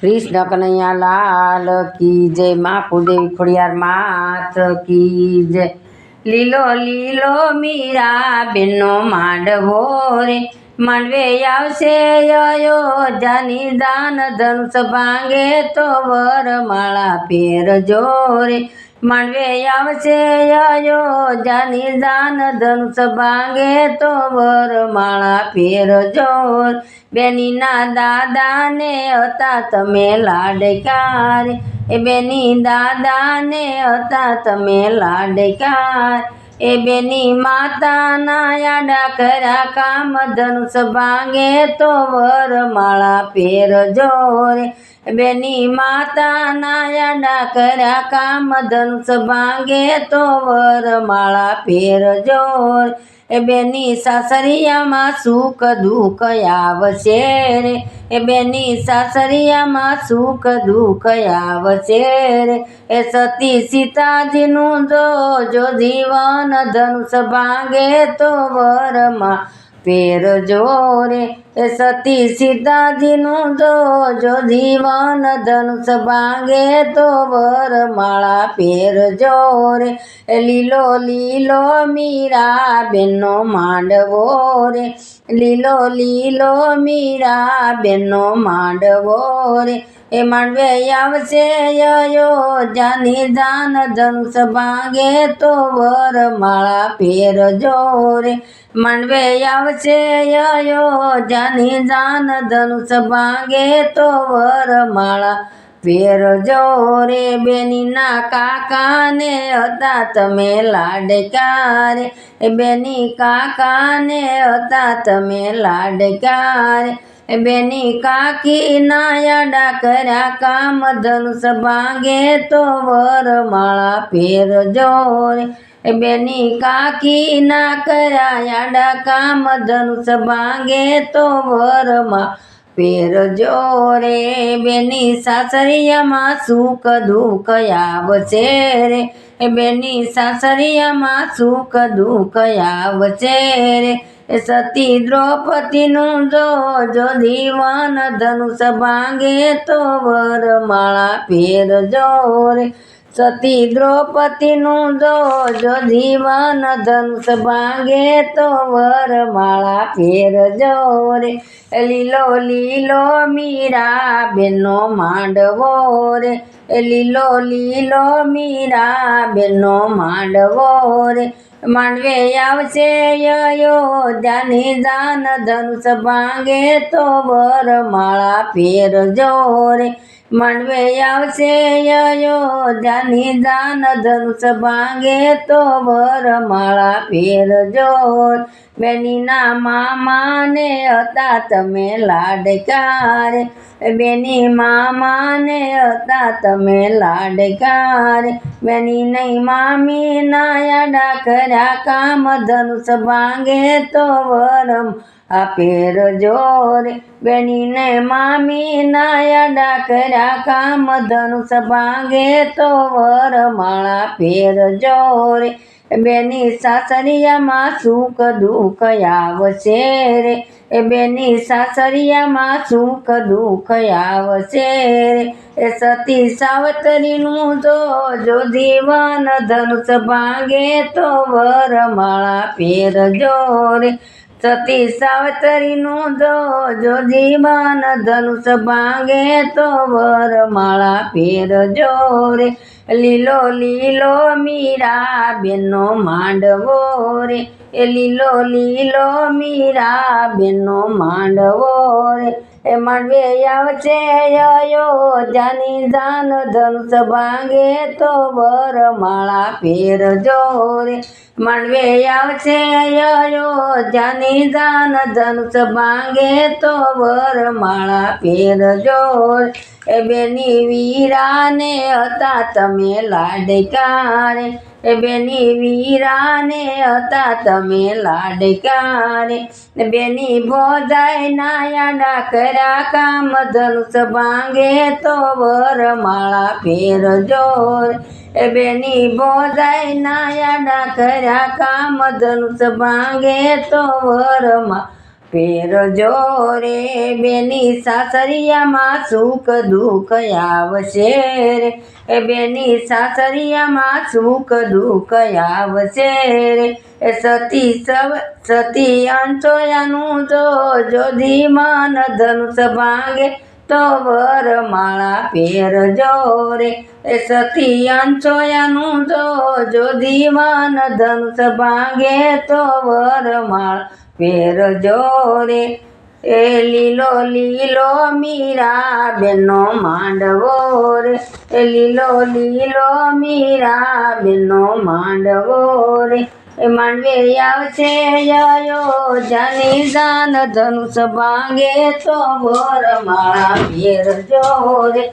कृष्ण कन्हैया लाल की जय। माँ कुलदेवी खोड़ियार मात की जय। लीलो लीलो मीरा बेनो मांडवो रे मांडवे आवशे अयोध्यानी दान धनुष भांगे तो वरमाळा पेरजो रे मांडवे आवशे अयोध्यानी दान धनुष भांगे तो वरमाळा पेरजो बेनीना दादा ने हता तमे लाडक्या रे ए बेनी दादा ने हता तमे लाडक्या ए बेनी माता नाया डाकरा काम धनुष भांगे तो वरमाळा पेरजो रे बेनी माता नाया डाकरा काम धनुष भांगे तो वरमाळा पेरजो रे बेनी सासरियामां सुख दुख आवशे रे ए बेनी सासरियामां सुख दुख आवशे रे ए सती सीताजीनु जो जीवन धनुष भांगे तो वरमा पेरजो रे ए सती सीताजीनु जो जीवन धनुष भांगे तो वरमाळा पेरजो रे ए लीलो लीलो मीरा बेनो मांडवो रे लीलो लीलो मीरा बेनो मांडवो रे ए मांडवे आवशे अयोध्यानी दान धनुष भांगे तो वरमाळा पेरजो रे मांडवे आवशे अयोध्यानी दान धनुष भांगे तो वरमाळा पेरजो रे बेनीना काका ने हता तमे लाडक्या रे बेनी काका ने हता तमे लाडक्या रे बेनी काकी नाया डाकरा काम धनुष भांगे तो वरमाळा पेरजो रे बेनी काकी ना कराया डाकाम धनुष भांगे तो वरमाळा पेरजो रे बेनी सासरियामां सुख दुख आवशे रे बेनी सासरियामां सुख दुख आवशे रे सती द्रौपदीनु जो जीवन धनुष भांगे तो वरमाळा पेरजो रे सती द्रौपदीनु जो जीवन धनुष भांगे तो वरमाळा पेरजो रे लीलो लीलो मीरा बेनो मांडवो रे लीलो लीलो मीरा बेनो मांडवो रे मांडवे आवशे अयोध्यानी दान धनुष भांगे तो वरमाळा पेरजो रे मांडवे आवशे अयोध्यानी दान धनुष भांगे तो वरमाळा पेरजो बेनीना मामा ने हता तमे लाडक्या रे बेनी मामा ने हता तमे लाडक्या रे बेनी नहीं मामी नाया डाकरा काम धनुष भांगे तो वरम पेरजो रे बेनी ने मामी नाया डाकरा काम धनुष भांगे तो वरमाळा पेरजो रे बेनी सासरियामां सुख दुख आवशे रे बेनी सासरियामां सुख दुख आवशे रे सती सावतरीनु जो जीवन धनुष भांगे तो वरमाळा पेरजो रे सती सावतरीनु जो जीवन धनुष भांगे तो वरमाळा पेरजो रे लीलो लीलो मीरा बेनो मांडवो रे लीलो लीलो मीरा बेनो मांडवो रे मांडवे आवशे अयोध्यानी दान धनुष भांगे तो वरमाळा पेरजो रे मांडवे आवशे अयोध्यानी दान धनुष भांगे तो वरमाळा पेरजो रे बेनी वीरा ने हता तमे लाडक्या रे बेनी वीरा ने हता तमे लाडक्या रे बेनी भोजाय नाया डाकरा काम धनुष भांगे तो वरमाळा पेरजो रे बेनी भोजाय नाया डाकरा काम धनुष भांगे तो वरमाळा પહેરજો રે બેની સાસરિયામાં સુખ દુઃખ આવશે રે એ બેની સાસરિયામાં સુખ દુઃખ આવશે રે એ સતી અંચોયાનું જો ધીમાન ધનુષ ભાંગે તો વરમાળા પહેરજો રે એ સતી અંચોયાનું જો ધીમાન ધનુષ ભાંગે તો વરમાળા પહેરજો રે એ લીલો લીલો મીરાબેનનો માંડવો રે એ લીલો લીલો મીરાબેનનો માંડવો રે એ માંડવે આવશે અયોધ્યાની દાન ધનુષ ભાંગે તો વરમાળા પહેરજો રે